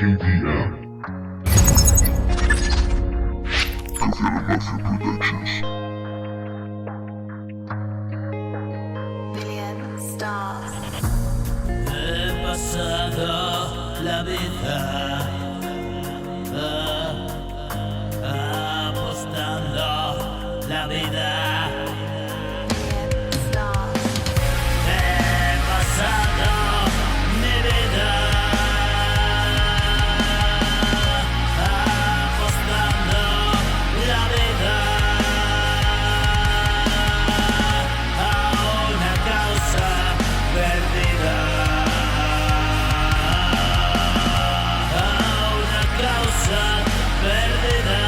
Productions. Billionstars. He pasado la vida apostando la vida. Billionstars. He pasado mi vida apostando la vida a una causa perdida, a una causa perdida.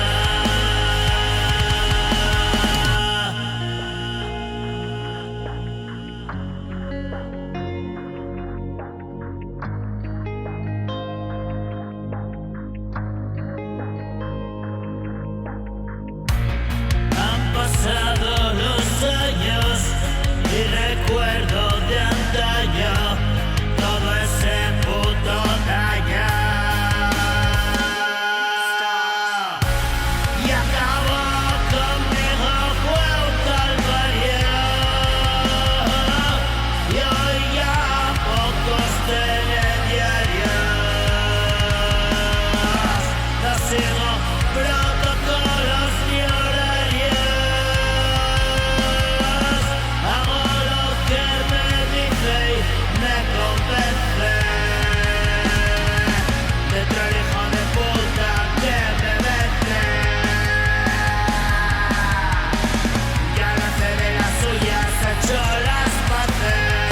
Han pasado los años y recuerdo de antaño todo ese puto daño. Y acabó conmigo, fue un calvario. Y hoy ya pocos telediarios. No sigo protocolos ni horarios. Hago lo que me dice y me convence. Dentro el hijo de puta que me vence. Ya no hace de las suyas, hecho las paces.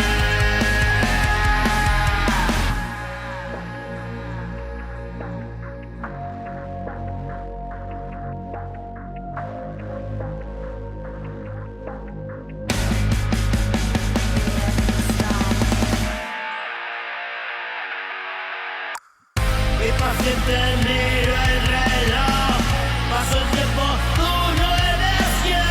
Y paciente miro el reloj, paso el tiempo, tú no eres ya.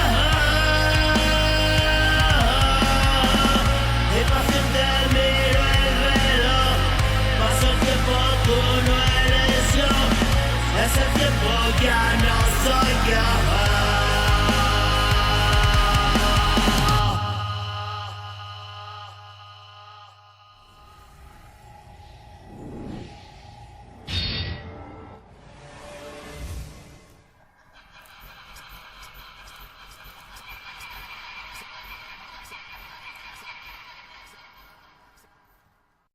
Y paciente miro el reloj, paso el tiempo, tú no eres yo. Ese tiempo ya no